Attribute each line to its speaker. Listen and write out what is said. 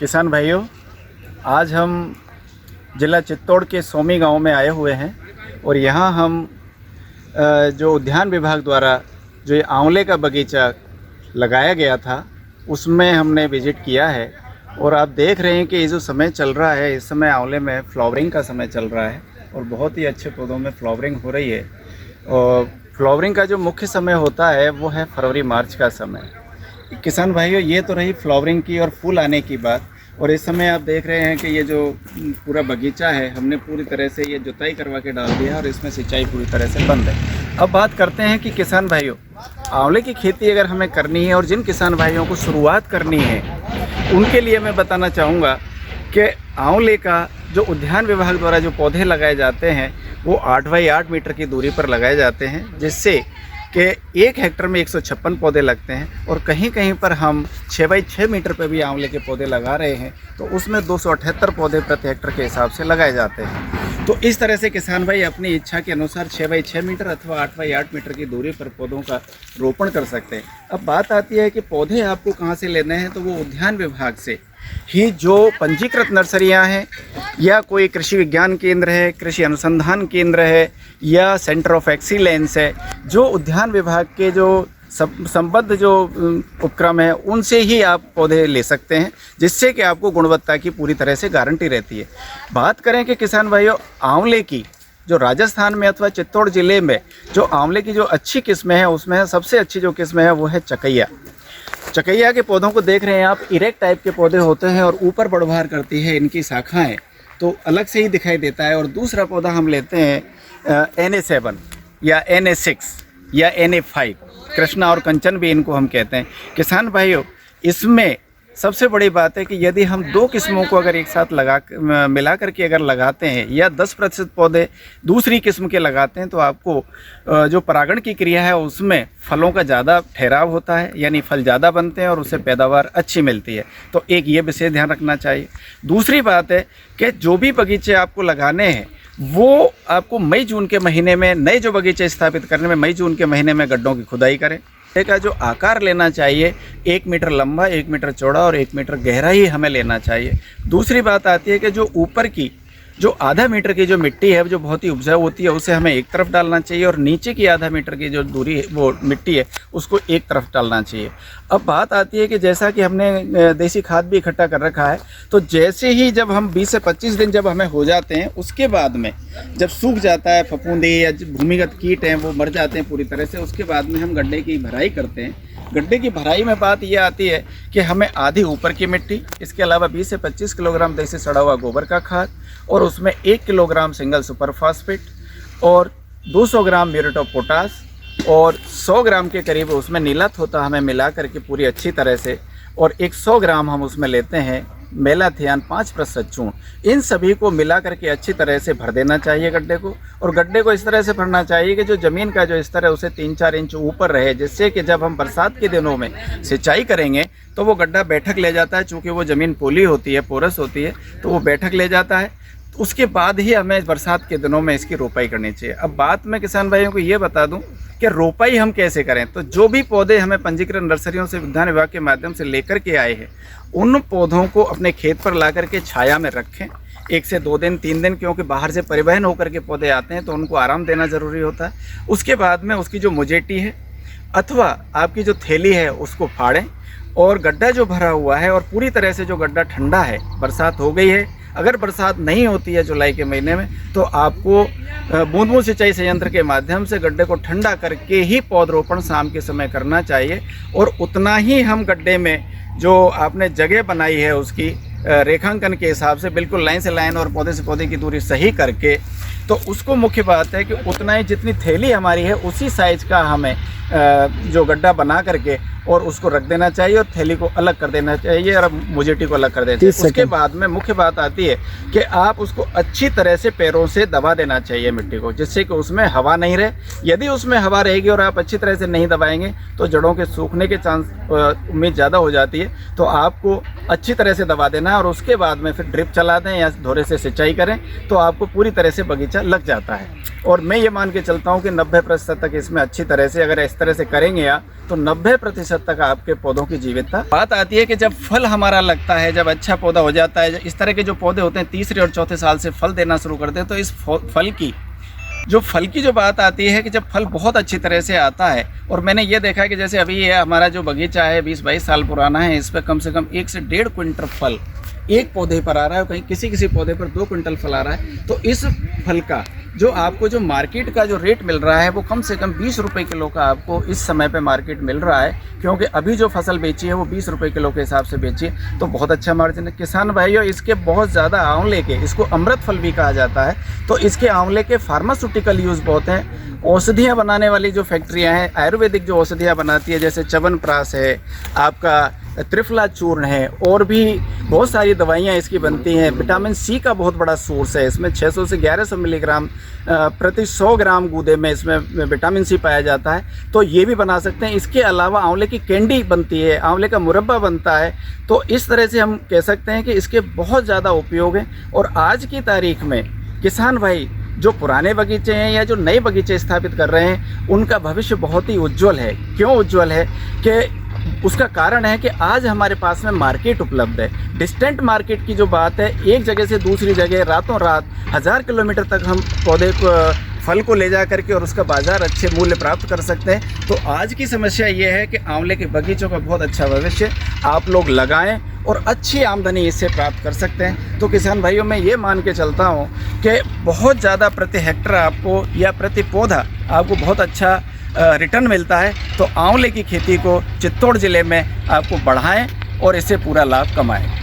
Speaker 1: किसान भाइयों, आज हम ज़िला चित्तौड़ के सोमी गांव में आए हुए हैं और यहाँ हम जो उद्यान विभाग द्वारा जो ये आंवले का बगीचा लगाया गया था उसमें हमने विज़िट किया है। और आप देख रहे हैं कि ये जो समय चल रहा है, इस समय आंवले में फ्लावरिंग का समय चल रहा है और बहुत ही अच्छे पौधों में फ्लावरिंग हो रही है। और फ्लावरिंग का जो मुख्य समय होता है वो है फरवरी मार्च का समय। किसान भाइयों, ये तो रही फ्लावरिंग की और फूल आने की बात। और इस समय आप देख रहे हैं कि ये जो पूरा बगीचा है हमने पूरी तरह से ये जुताई करवा के डाल दिया और इसमें सिंचाई पूरी तरह से बंद है। अब बात करते हैं कि किसान भाइयों, आंवले की खेती अगर हमें करनी है और जिन किसान भाइयों को शुरुआत करनी है उनके लिए मैं बताना चाहूँगा कि आंवले का जो उद्यान विभाग द्वारा जो पौधे लगाए जाते हैं वो 8 बाई 8 मीटर की दूरी पर लगाए जाते हैं, जिससे कि 1 हेक्टर में 156 पौधे लगते हैं। और कहीं कहीं पर हम 6 बाई 6 मीटर पर भी आंवले के पौधे लगा रहे हैं, तो उसमें 278 पौधे प्रति हेक्टर के हिसाब से लगाए जाते हैं। तो इस तरह से किसान भाई अपनी इच्छा के अनुसार 6 बाई 6 मीटर अथवा 8 बाई 8 मीटर की दूरी पर पौधों का रोपण कर सकते हैं। अब बात आती है कि पौधे आपको कहाँ से लेने हैं, तो वो उद्यान विभाग से ही जो पंजीकृत नर्सरियां हैं या कोई कृषि विज्ञान केंद्र है, कृषि अनुसंधान केंद्र है या सेंटर ऑफ एक्सीलेंस है, जो उद्यान विभाग के जो संबद्ध जो उपक्रम है उनसे ही आप पौधे ले सकते हैं, जिससे कि आपको गुणवत्ता की पूरी तरह से गारंटी रहती है। बात करें कि किसान भाइयों, आंवले की जो राजस्थान में अथवा चित्तौड़ ज़िले में जो आंवले की जो अच्छी किस्में हैं उसमें सबसे अच्छी जो किस्में है वो है चकैया। चकैया के पौधों को देख रहे हैं आप, इरेक्ट टाइप के पौधे होते हैं और ऊपर बढ़वार करती है इनकी शाखाएं, तो अलग से ही दिखाई देता है। और दूसरा पौधा हम लेते हैं NA7 या NA6 या NA5, कृष्णा और कंचन भी इनको हम कहते हैं। किसान भाइयों, इसमें सबसे बड़ी बात है कि यदि हम 2 किस्मों को अगर एक साथ मिला करके अगर लगाते हैं या 10% पौधे दूसरी किस्म के लगाते हैं, तो आपको जो परागण की क्रिया है उसमें फलों का ज़्यादा ठहराव होता है, यानी फल ज़्यादा बनते हैं और उससे पैदावार अच्छी मिलती है। तो एक ये विशेष ध्यान रखना चाहिए। दूसरी बात है कि जो भी बगीचे आपको लगाने हैं वो आपको मई जून के महीने में, नए जो बगीचे स्थापित करने में मई जून के महीने में गड्ढों की खुदाई करें। का जो आकार लेना चाहिए 1 मीटर लंबा, 1 मीटर चौड़ा और 1 मीटर गहरा ही हमें लेना चाहिए। दूसरी बात आती है कि जो ऊपर की जो आधा मीटर की जो मिट्टी है जो बहुत ही उपजाऊ होती है उसे हमें एक तरफ डालना चाहिए और नीचे की आधा मीटर की जो दूरी है वो मिट्टी है उसको एक तरफ डालना चाहिए। अब बात आती है कि जैसा कि हमने देसी खाद भी इकट्ठा कर रखा है, तो जैसे ही जब हम 20 से 25 दिन जब हमें हो जाते हैं, उसके बाद में जब सूख जाता है, फफूंदी या भूमिगत कीट हैं वो मर जाते हैं पूरी तरह से, उसके बाद में हम गड्ढे की भराई करते हैं। गड्ढे की भराई में बात ये आती है कि हमें आधी ऊपर की मिट्टी, इसके अलावा 20 से 25 किलोग्राम देसी सड़ा हुआ गोबर का खाद और उसमें 1 किलोग्राम सिंगल सुपर फास्फेट और 200 ग्राम म्यूरेट ऑफ पोटास और 100 ग्राम के करीब उसमें नीला थोथा हमें मिला करके पूरी अच्छी तरह से, और 100 ग्राम हम उसमें लेते हैं मेलाथियान 5% चूर्ण। इन सभी को मिला करके अच्छी तरह से भर देना चाहिए गड्ढे को। और गड्ढे को इस तरह से भरना चाहिए कि जो ज़मीन का जो स्तर है उसे 3-4 इंच ऊपर रहे, जिससे कि जब हम बरसात के दिनों में सिंचाई करेंगे तो वो गड्ढा बैठक ले जाता है। चूँकि वो ज़मीन पोली होती है, पोरस होती है, तो वो बैठक ले जाता है। उसके बाद ही हमें बरसात के दिनों में इसकी रोपाई करनी चाहिए। अब बात मैं किसान भाइयों को ये बता दूं कि रोपाई हम कैसे करें। तो जो भी पौधे हमें पंजीकृत नर्सरियों से उद्यान विभाग के माध्यम से लेकर के आए हैं, उन पौधों को अपने खेत पर ला करके छाया में रखें 1 से 2 दिन 3 दिन, क्योंकि बाहर से परिवहन होकर के पौधे आते हैं तो उनको आराम देना ज़रूरी होता है। उसके बाद में उसकी जो मुजेटी है अथवा आपकी जो थैली है उसको फाड़ें और गड्ढा जो भरा हुआ है, और पूरी तरह से जो गड्ढा ठंडा है, बरसात हो गई है, अगर बरसात नहीं होती है जुलाई के महीने में, तो आपको बूंद बूंद सिंचाई संयंत्र के माध्यम से गड्ढे को ठंडा करके ही पौधरोपण शाम के समय करना चाहिए। और उतना ही हम गड्ढे में जो आपने जगह बनाई है उसकी रेखांकन के हिसाब से बिल्कुल लाइन से लाइन और पौधे से पौधे की दूरी सही करके, तो उसको मुख्य बात है कि उतना ही जितनी थैली हमारी है उसी साइज का हमें जो गड्ढा बना करके और उसको रख देना चाहिए और थैली को अलग कर देना चाहिए और मुजेटी को अलग कर देना चाहिए। उसके बाद में मुख्य बात आती है कि आप उसको अच्छी तरह से पैरों से दबा देना चाहिए मिट्टी को, जिससे कि उसमें हवा नहीं रहे। यदि उसमें हवा रहेगी और आप अच्छी तरह से नहीं दबाएंगे तो जड़ों के सूखने के चांस उम्मीद ज़्यादा हो जाती है। तो आपको अच्छी तरह से दबा देना है और उसके बाद में फिर ड्रिप चला दें या धोरे से सिंचाई करें, तो आपको पूरी तरह से बगीचा बगीचा लग जाता है। और मैं ये मान के चलता हूँ कि 90% तक इसमें अच्छी तरह से अगर इस तरह से करेंगे या तो 90% तक आपके पौधों की जीवितता। बात आती है कि जब फल हमारा लगता है, जब अच्छा पौधा हो जाता है, इस तरह के जो पौधे होते हैं तीसरे और चौथे साल से फल देना शुरू करते हैं, तो इस फल की जो बात आती है कि जब फल बहुत अच्छी तरह से आता है, और मैंने ये देखा है कि जैसे अभी ये हमारा जो बगीचा है 20-22 साल पुराना है, इस पर कम से कम 1 से 1.5 क्विंटल फल एक पौधे पर आ रहा है, कहीं किसी पौधे पर 2 क्विंटल फल आ रहा है। तो इस फल का जो आपको जो मार्केट का जो रेट मिल रहा है वो कम से कम 20 रुपये किलो का आपको इस समय पे मार्केट मिल रहा है, क्योंकि अभी जो फसल बेची है वो 20 रुपये किलो के हिसाब से बेची है, तो बहुत अच्छा मार्जिन है। किसान भाइयों, इसके बहुत ज़्यादा आंवले के, इसको अमृत फल भी कहा जाता है, तो इसके आंवले के फार्मास्यूटिकल यूज़ बहुत हैं। औषधियाँ बनाने वाली जो फैक्ट्रियाँ हैं, आयुर्वेदिक जो औषधियाँ बनाती है, जैसे च्यवनप्राश है, आपका त्रिफला चूर्ण है, और भी बहुत सारी दवाइयाँ इसकी बनती हैं। विटामिन सी का बहुत बड़ा सोर्स है, इसमें 600 से 1100 मिलीग्राम प्रति 100 ग्राम गूदे में इसमें विटामिन सी पाया जाता है, तो ये भी बना सकते हैं। इसके अलावा आंवले की कैंडी बनती है, आंवले का मुरब्बा बनता है, तो इस तरह से हम कह सकते हैं कि इसके बहुत ज़्यादा उपयोग हैं। और आज की तारीख में किसान भाई जो पुराने बगीचे हैं या जो नए बगीचे स्थापित कर रहे हैं, उनका भविष्य बहुत ही उज्जवल है। क्यों उज्जवल है? कि उसका कारण है कि आज हमारे पास में मार्केट उपलब्ध है। डिस्टेंट मार्केट की जो बात है, एक जगह से दूसरी जगह रातों रात 1000 किलोमीटर तक हम पौधे को, फल को ले जा करके और उसका बाज़ार अच्छे मूल्य प्राप्त कर सकते हैं। तो आज की समस्या ये है कि आंवले के बगीचों का बहुत अच्छा भविष्य आप लोग लगाएं और अच्छी आमदनी इससे प्राप्त कर सकते हैं। तो किसान भाइयों, मैं ये मान के चलता हूँ कि बहुत ज़्यादा प्रति हेक्टर आपको या प्रति पौधा आपको बहुत अच्छा रिटर्न मिलता है। तो आंवले की खेती को चित्तौड़ ज़िले में आपको बढ़ाएं और इससे पूरा लाभ कमाएं।